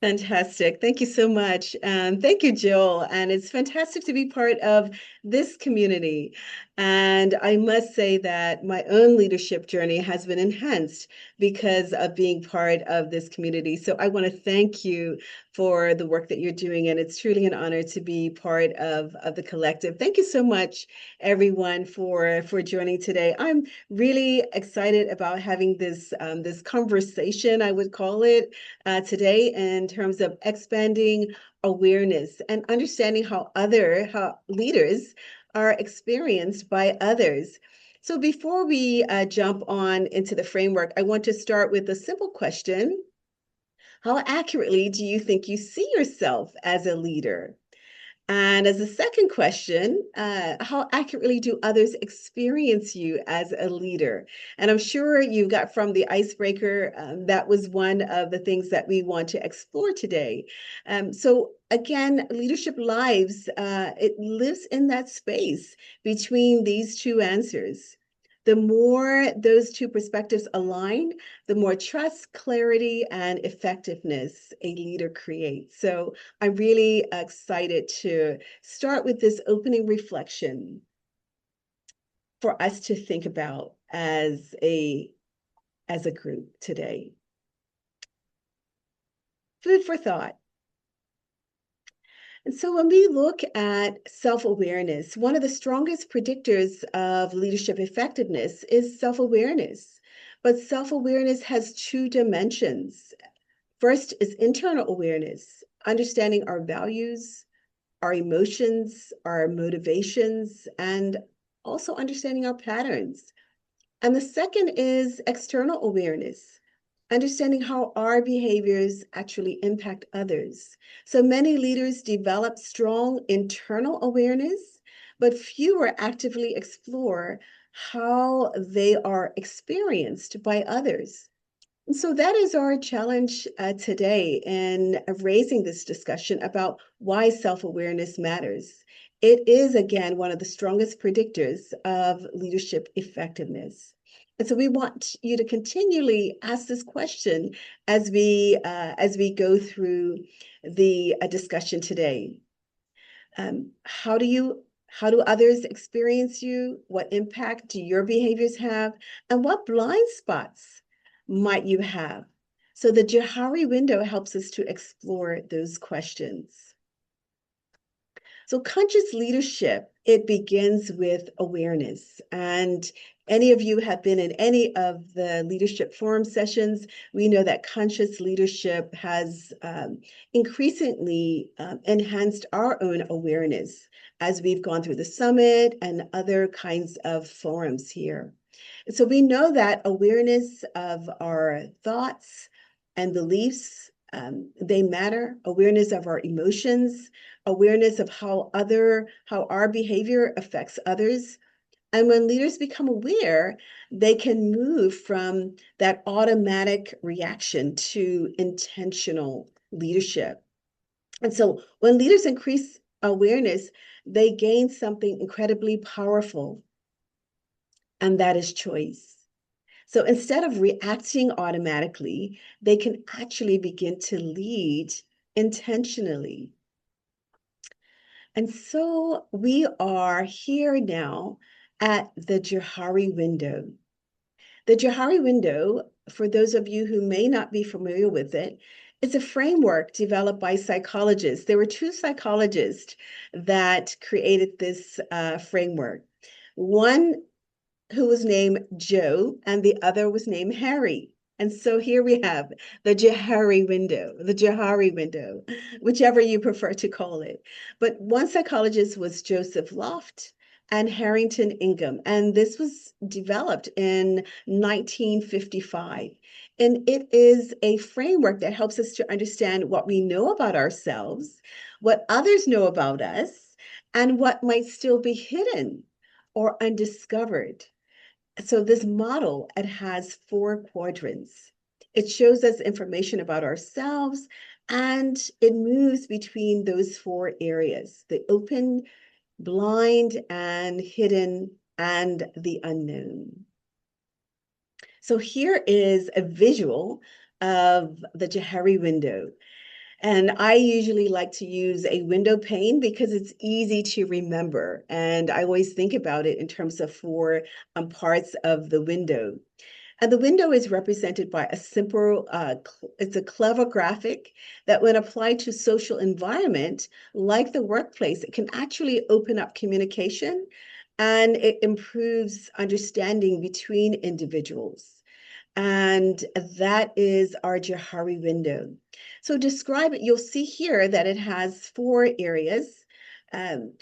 Fantastic. Thank you so much. Thank you, Joel. And it's fantastic to be part of this community. And I must say that my own leadership journey has been enhanced because of being part of this community. So I want to thank you for the work that you're doing. And it's truly an honor to be part of the collective. Thank you so much, everyone, for joining today. I'm really excited about having this conversation, I would call it, today in terms of expanding awareness and understanding how leaders are experienced by others. So before we jump on into the framework, I want to start with a simple question. How accurately do you think you see yourself as a leader? And as a second question, how accurately do others experience you as a leader? And I'm sure you got from the icebreaker, that was one of the things that we want to explore today. So again, leadership lives, it lives in that space between these two answers. The more those two perspectives align, the more trust, clarity, and effectiveness a leader creates. So I'm really excited to start with this opening reflection for us to think about as a group today. Food for thought. And so when we look at self-awareness, one of the strongest predictors of leadership effectiveness is self-awareness. But self-awareness has two dimensions. First is internal awareness, understanding our values, our emotions, our motivations, and also understanding our patterns. And the second is external awareness, understanding how our behaviors actually impact others. So many leaders develop strong internal awareness, but fewer actively explore how they are experienced by others. And so that is our challenge today in raising this discussion about why self-awareness matters. It is, again, one of the strongest predictors of leadership effectiveness. And so we want you to continually ask this question as we go through the discussion today. How do others experience you? What impact do your behaviors have? And what blind spots might you have? So the Johari window helps us to explore those questions. So conscious leadership, it begins with awareness. And any of you have been in any of the leadership forum sessions, we know that conscious leadership has increasingly enhanced our own awareness as we've gone through the summit and other kinds of forums here. So we know that awareness of our thoughts and beliefs, they matter. Awareness of our emotions, awareness of how our behavior affects others. And when leaders become aware, they can move from that automatic reaction to intentional leadership. And so when leaders increase awareness, they gain something incredibly powerful, and that is choice. So instead of reacting automatically, they can actually begin to lead intentionally. And so we are here now at the Johari window. The Johari window, for those of you who may not be familiar with it, is a framework developed by psychologists. There were two psychologists that created this framework. One who was named Joe, and the other was named Harry. And so here we have the Johari window, whichever you prefer to call it. But one psychologist was Joseph Loft and Harrington Ingham, and this was developed in 1955. And it is a framework that helps us to understand what we know about ourselves, what others know about us, and what might still be hidden or undiscovered. So this model, it has four quadrants. It shows us information about ourselves, and it moves between those four areas: the open, blind, and hidden, and the unknown. So here is a visual of the Johari window. And I usually like to use a window pane because it's easy to remember. And I always think about it in terms of four parts of the window. And the window is represented by a simple, it's a clever graphic that when applied to social environment, like the workplace, it can actually open up communication and it improves understanding between individuals. And that is our Johari window. So describe it. You'll see here that it has four areas,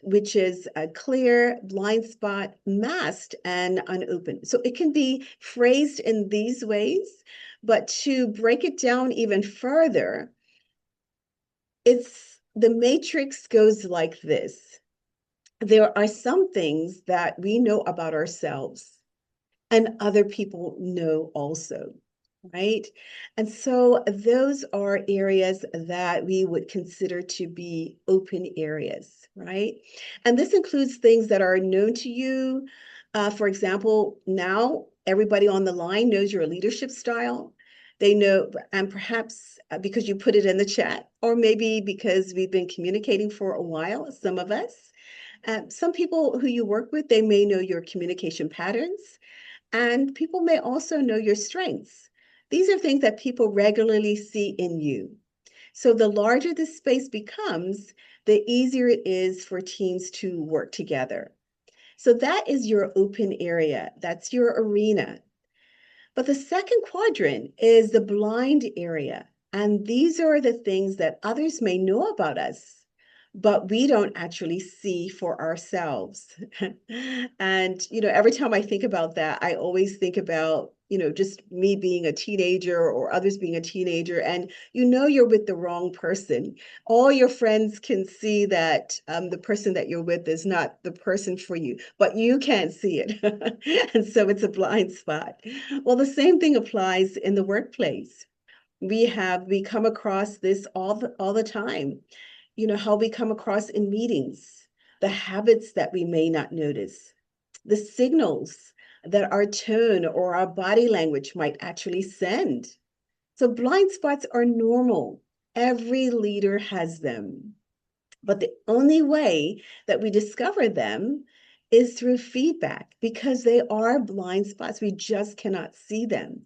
which is a clear, blind spot, masked, and unopened. So it can be phrased in these ways, but to break it down even further, it's the matrix goes like this. There are some things that we know about ourselves and other people know also, right? And so those are areas that we would consider to be open areas, right? And this includes things that are known to you. For example, now everybody on the line knows your leadership style. They know, and perhaps because you put it in the chat, or maybe because we've been communicating for a while, some of us. Some people who you work with, they may know your communication patterns. And people may also know your strengths. These are things that people regularly see in you. So the larger the space becomes, the easier it is for teams to work together. So that is your open area. That's your arena. But the second quadrant is the blind area. And these are the things that others may know about us, but we don't actually see for ourselves. And, every time I think about that, I always think about, just me being a teenager or others being a teenager, and you're with the wrong person. All your friends can see that the person that you're with is not the person for you, but you can't see it. And so it's a blind spot. Well, the same thing applies in the workplace. We come across this all the time. How we come across in meetings, the habits that we may not notice, the signals that our tone or our body language might actually send. So blind spots are normal. Every leader has them. But the only way that we discover them is through feedback because they are blind spots. We just cannot see them.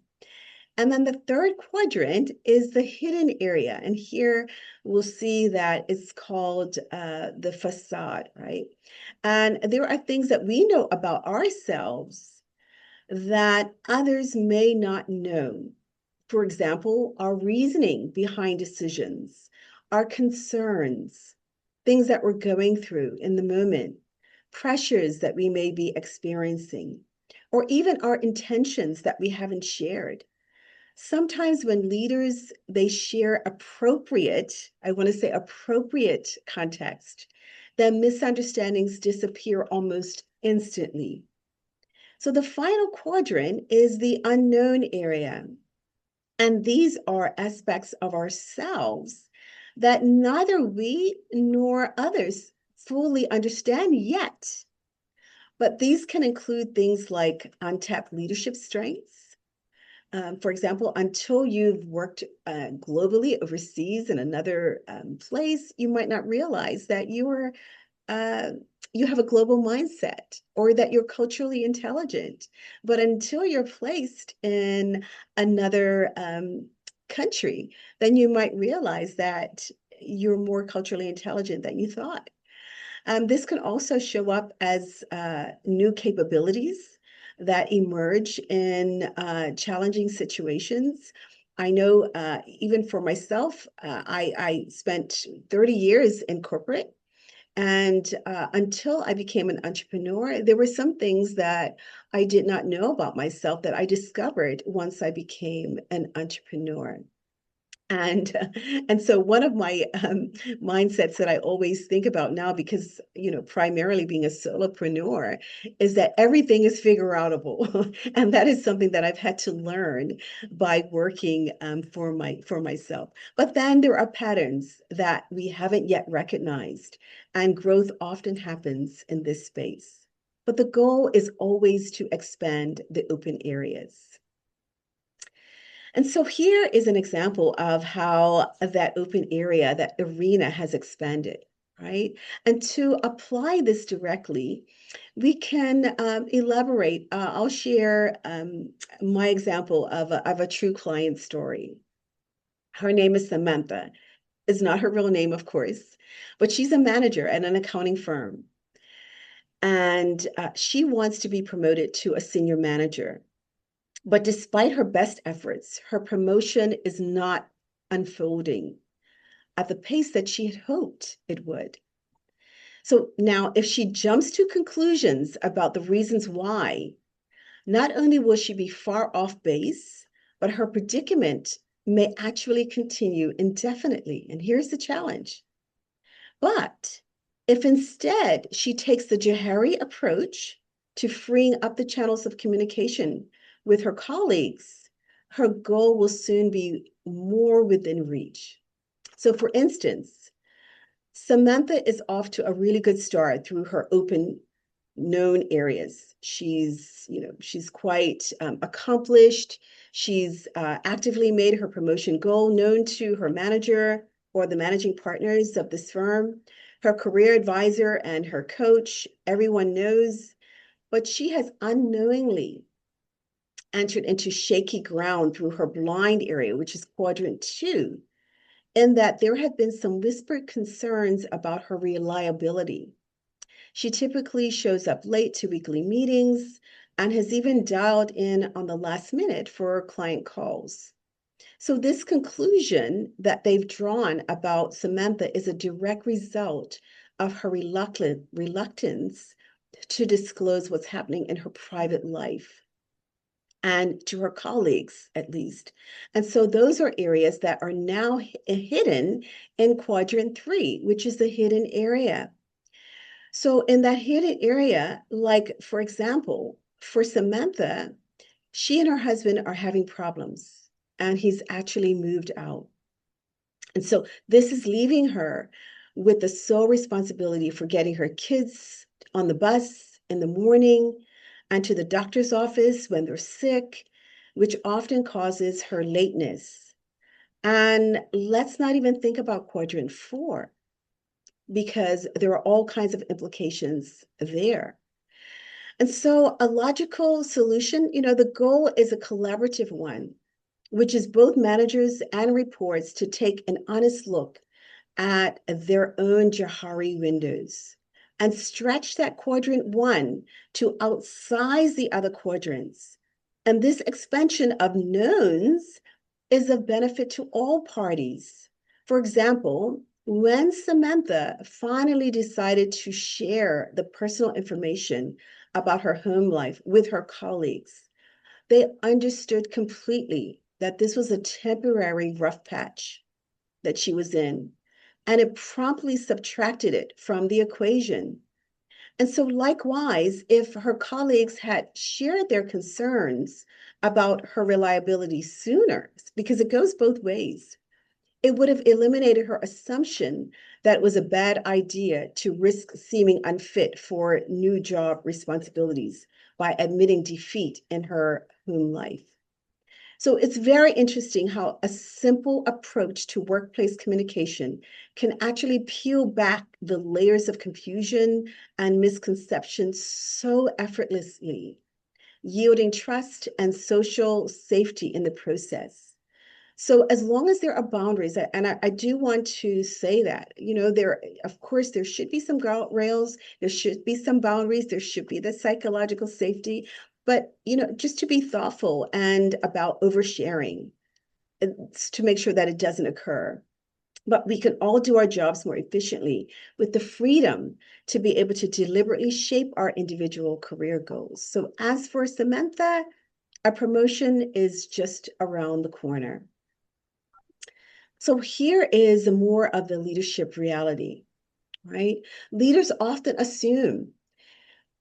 And then the third quadrant is the hidden area. And here we'll see that it's called the facade, right? And there are things that we know about ourselves that others may not know. For example, our reasoning behind decisions, our concerns, things that we're going through in the moment, pressures that we may be experiencing, or even our intentions that we haven't shared. Sometimes when leaders, they share appropriate, I want to say appropriate context, then misunderstandings disappear almost instantly. So the final quadrant is the unknown area. And these are aspects of ourselves that neither we nor others fully understand yet. But these can include things like untapped leadership strengths. For example, until you've worked globally overseas in another place, you might not realize that uh, you have a global mindset or that you're culturally intelligent. But until you're placed in another country, then you might realize that you're more culturally intelligent than you thought. This can also show up as new capabilities that emerge in challenging situations. I know even for myself, I spent 30 years in corporate. And until I became an entrepreneur, there were some things that I did not know about myself that I discovered once I became an entrepreneur. And and so one of my mindsets that I always think about now, because primarily being a solopreneur, is that everything is figure outable, and that is something that I've had to learn by working for myself. But then there are patterns that we haven't yet recognized, and growth often happens in this space. But the goal is always to expand the open areas. And so here is an example of how that open area, that arena has expanded, right? And to apply this directly, we can elaborate. I'll share my example of a true client story. Her name is Samantha. It's not her real name, of course, but she's a manager at an accounting firm. And she wants to be promoted to a senior manager. But despite her best efforts, her promotion is not unfolding at the pace that she had hoped it would. So now, if she jumps to conclusions about the reasons why, not only will she be far off base, but her predicament may actually continue indefinitely. And here's the challenge. But if instead she takes the Johari approach to freeing up the channels of communication with her colleagues, her goal will soon be more within reach. So, for instance, Samantha is off to a really good start through her open known areas. She's quite accomplished. She's actively made her promotion goal known to her manager or the managing partners of this firm, her career advisor and her coach. Everyone knows, but she has unknowingly entered into shaky ground through her blind area, which is quadrant 2, in that there have been some whispered concerns about her reliability. She typically shows up late to weekly meetings and has even dialed in on the last minute for client calls. So, this conclusion that they've drawn about Samantha is a direct result of her reluctance to disclose what's happening in her private life and to her colleagues, at least. And so, those are areas that are now hidden in quadrant 3, which is the hidden area. So in that hidden area, like for example, for Samantha, she and her husband are having problems and he's actually moved out. And so this is leaving her with the sole responsibility for getting her kids on the bus in the morning and to the doctor's office when they're sick, which often causes her lateness. And let's not even think about quadrant 4 because there are all kinds of implications there. And so, a logical solution, the goal is a collaborative one, which is both managers and reports to take an honest look at their own Johari windows and stretch that quadrant 1 to outsize the other quadrants. And this expansion of knowns is of benefit to all parties. For example, when Samantha finally decided to share the personal information about her home life with her colleagues, they understood completely that this was a temporary rough patch that she was in, and it promptly subtracted it from the equation. And so, likewise, if her colleagues had shared their concerns about her reliability sooner, because it goes both ways, it would have eliminated her assumption that it was a bad idea to risk seeming unfit for new job responsibilities by admitting defeat in her home life. So it's very interesting how a simple approach to workplace communication can actually peel back the layers of confusion and misconception so effortlessly, yielding trust and social safety in the process. So as long as there are boundaries, and I do want to say that, of course, there should be some guardrails, there should be some boundaries, there should be the psychological safety, but, just to be thoughtful and about oversharing to make sure that it doesn't occur. But we can all do our jobs more efficiently with the freedom to be able to deliberately shape our individual career goals. So as for Samantha, a promotion is just around the corner. So here is more of the leadership reality, right? Leaders often assume,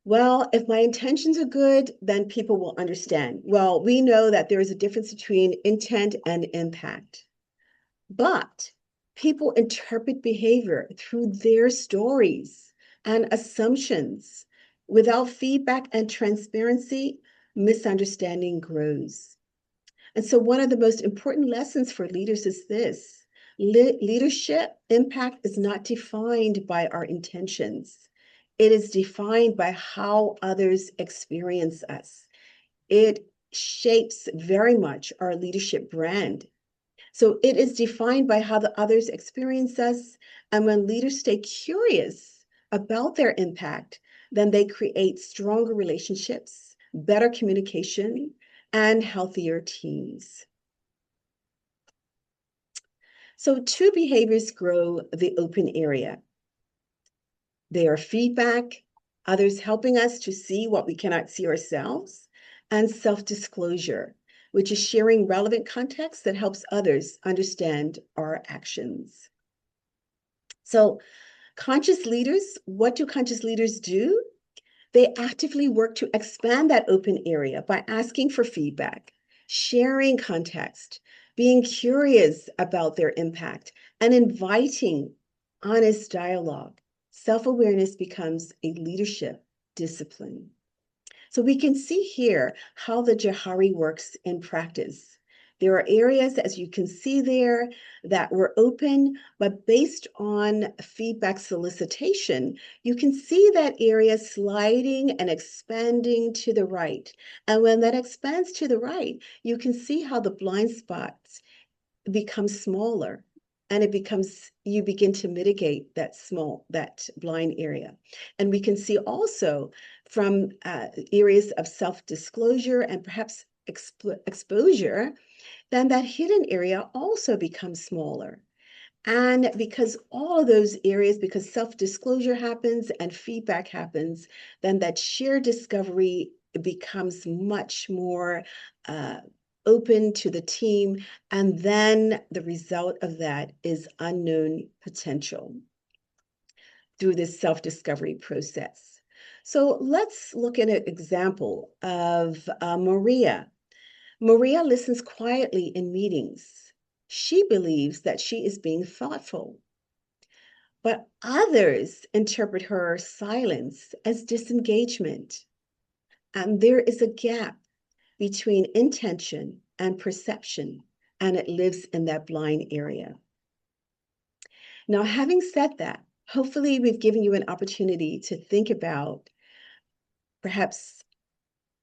well, if my intentions are good, then people will understand. Well, we know that there is a difference between intent and impact, but people interpret behavior through their stories and assumptions. Without feedback and transparency, misunderstanding grows. And so one of the most important lessons for leaders is this: leadership impact is not defined by our intentions. It is defined by how others experience us. It shapes very much our leadership brand. So it is defined by how the others experience us. And when leaders stay curious about their impact, then they create stronger relationships, better communication, and healthier teams. So two behaviors grow the open area. They are feedback, others helping us to see what we cannot see ourselves, and self-disclosure, which is sharing relevant context that helps others understand our actions. So conscious leaders, what do conscious leaders do? They actively work to expand that open area by asking for feedback, sharing context, being curious about their impact, and inviting honest dialogue. Self-awareness becomes a leadership discipline. So we can see here how the Johari works in practice. There are areas, as you can see there, that were open, but based on feedback solicitation, you can see that area sliding and expanding to the right. And when that expands to the right, you can see how the blind spots become smaller, and you begin to mitigate that blind area. And we can see also from areas of self-disclosure and perhaps exposure, then that hidden area also becomes smaller. And because all of those areas, because self-disclosure happens and feedback happens, then that shared discovery becomes much more open to the team. And then the result of that is unknown potential through this self-discovery process. So let's look at an example of Maria. Maria listens quietly in meetings. She believes that she is being thoughtful, but others interpret her silence as disengagement. And there is a gap between intention and perception, and it lives in that blind area. Now, having said that, hopefully we've given you an opportunity to think about perhaps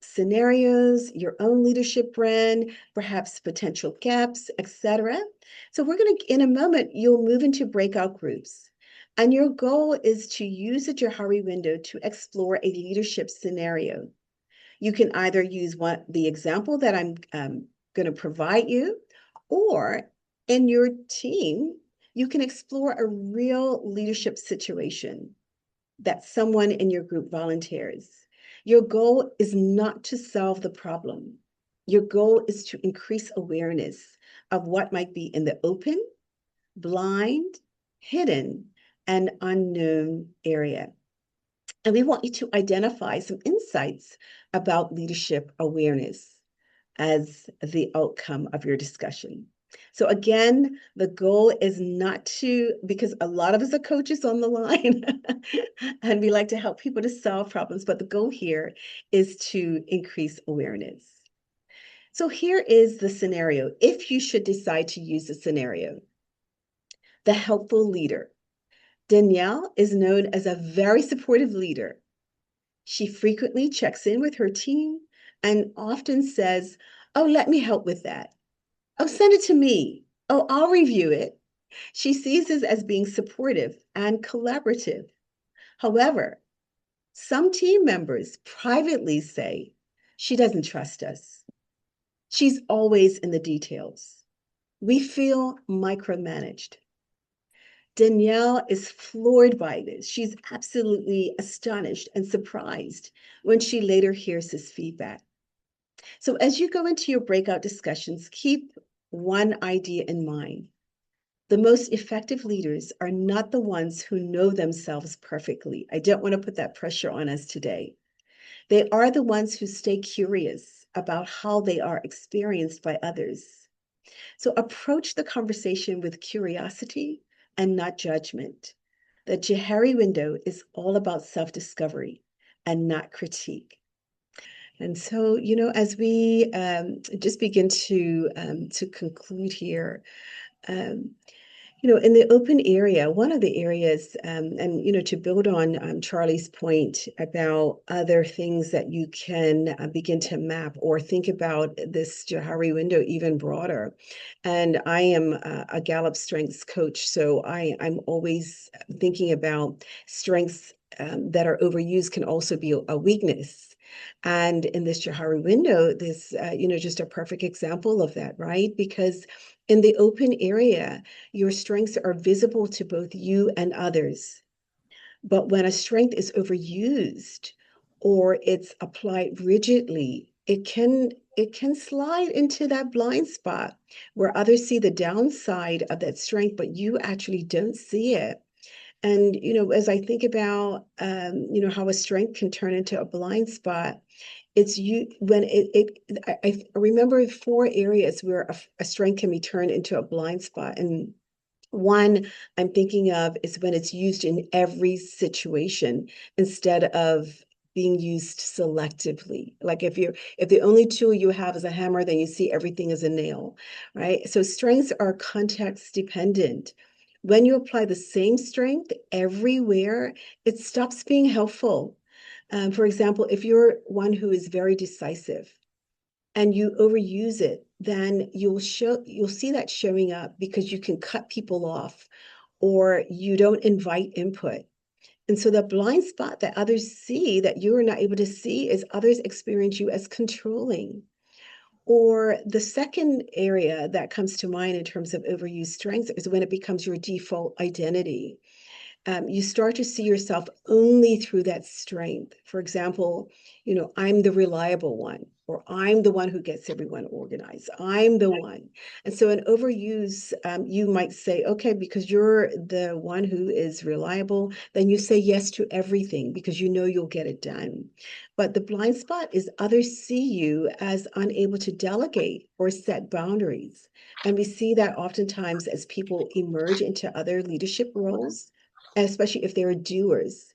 scenarios, your own leadership brand, perhaps potential gaps, etc. So we're going to, in a moment, you'll move into breakout groups. And your goal is to use the Johari window to explore a leadership scenario. You can either use the example that I'm going to provide you, or in your team, you can explore a real leadership situation that someone in your group volunteers. Your goal is not to solve the problem. Your goal is to increase awareness of what might be in the open, blind, hidden, and unknown area. And we want you to identify some insights about leadership awareness as the outcome of your discussion. So again, the goal is not to, because a lot of us are coaches on the line and we like to help people to solve problems, but the goal here is to increase awareness. So here is the scenario, if you should decide to use the scenario. The helpful leader. Danielle is known as a very supportive leader. She frequently checks in with her team and often says, "Oh, let me help with that. Oh, send it to me. Oh, I'll review it." She sees this as being supportive and collaborative. However, some team members privately say she doesn't trust us. She's always in the details. We feel micromanaged. Danielle is floored by this. She's absolutely astonished and surprised when she later hears this feedback. So as you go into your breakout discussions, keep one idea in mind. The most effective leaders are not the ones who know themselves perfectly. I don't want to put that pressure on us today. They are the ones who stay curious about how they are experienced by others. So approach the conversation with curiosity and not judgment. The Johari window is all about self-discovery and not critique. And so, as we just begin to conclude here, um, in the open area, one of the areas, and to build on Charlie's point about other things that you can begin to map or think about this Johari window even broader. And I am a Gallup Strengths coach, so I'm always thinking about strengths that are overused can also be a weakness. And in this Johari window, there's, just a perfect example of that, right? Because in the open area, your strengths are visible to both you and others. But when a strength is overused or it's applied rigidly, it can slide into that blind spot where others see the downside of that strength, but you actually don't see it. And as I think about how a strength can turn into a blind spot, it's you when I remember four areas where a strength can be turned into a blind spot. And one I'm thinking of is when it's used in every situation instead of being used selectively. Like if the only tool you have is a hammer, then you see everything as a nail, right? So strengths are context dependent. When you apply the same strength everywhere, it stops being helpful. For example, if you're one who is very decisive, and you overuse it, then you'll see that showing up because you can cut people off or you don't invite input. And so the blind spot that others see that you are not able to see is others experience you as controlling. Or the second area that comes to mind in terms of overused strengths is when it becomes your default identity. You start to see yourself only through that strength. For example, I'm the reliable one, or I'm the one who gets everyone organized. I'm the one. And so, an overuse, you might say, okay, because you're the one who is reliable, then you say yes to everything because you know you'll get it done. But the blind spot is others see you as unable to delegate or set boundaries. And we see that oftentimes as people emerge into other leadership roles, especially if they're doers.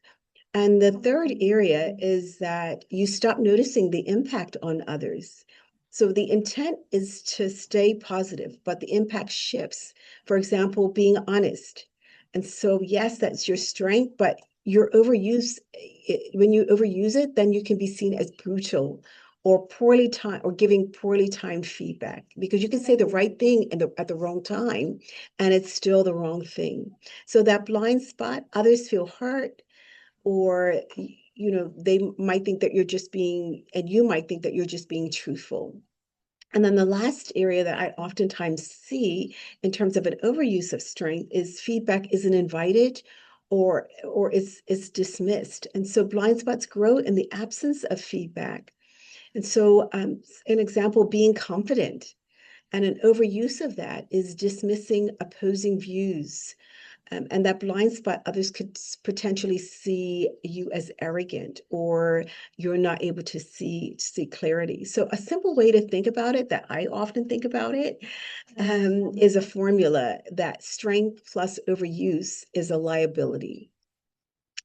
And the third area is that you stop noticing the impact on others. So the intent is to stay positive, but the impact shifts. For example, being honest. And so, yes, that's your strength, but your overuse, when you overuse it, then you can be seen as brutal or poorly time or giving poorly timed feedback because you can say the right thing at the wrong time and it's still the wrong thing. So that blind spot, others feel hurt or they might think that you're just being, and you might think that you're just being truthful. And then the last area that I oftentimes see in terms of an overuse of strength is feedback isn't invited or is dismissed. And so blind spots grow in the absence of feedback. And so an example, being confident, and an overuse of that is dismissing opposing views, and that blind spot, others could potentially see you as arrogant or you're not able to see clarity. So a simple way to think about it that I often think about it is a formula that strength plus overuse is a liability.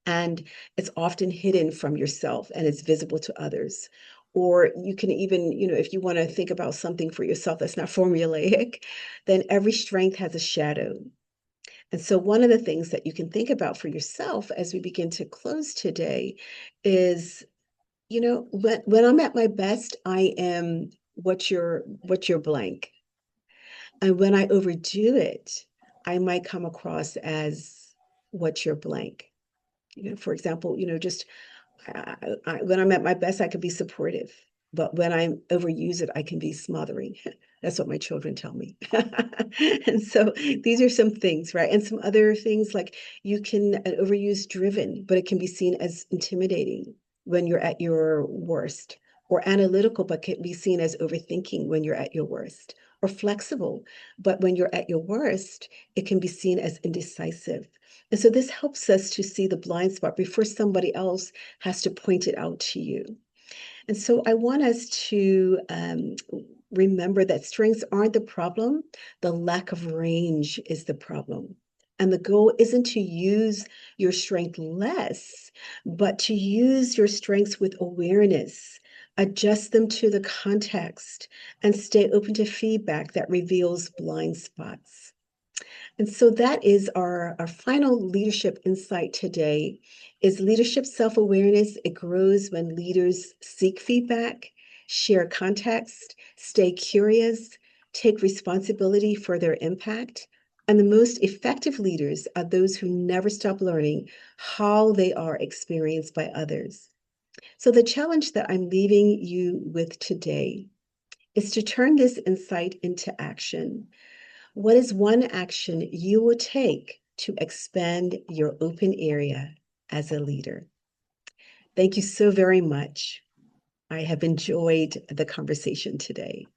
And it's often hidden from yourself and it's visible to others. Or you can even, if you want to think about something for yourself that's not formulaic, then every strength has a shadow. And so, one of the things that you can think about for yourself as we begin to close today is, when I'm at my best, I am what you're blank. And when I overdo it, I might come across as what you're blank. For example, just when I'm at my best, I could be supportive. But when I overuse it, I can be smothering. That's what my children tell me. And so these are some things, right? And some other things like you can overuse driven, but it can be seen as intimidating when you're at your worst, or analytical, but can be seen as overthinking when you're at your worst, or flexible, but when you're at your worst, it can be seen as indecisive. And so this helps us to see the blind spot before somebody else has to point it out to you. And so I want us to remember that strengths aren't the problem, the lack of range is the problem. And the goal isn't to use your strength less, but to use your strengths with awareness, adjust them to the context, and stay open to feedback that reveals blind spots. And so that is our final leadership insight today is leadership self-awareness. It grows when leaders seek feedback, share context, stay curious, take responsibility for their impact. And the most effective leaders are those who never stop learning how they are experienced by others. So the challenge that I'm leaving you with today is to turn this insight into action. What is one action you will take to expand your open area as a leader? Thank you so very much. I have enjoyed the conversation today.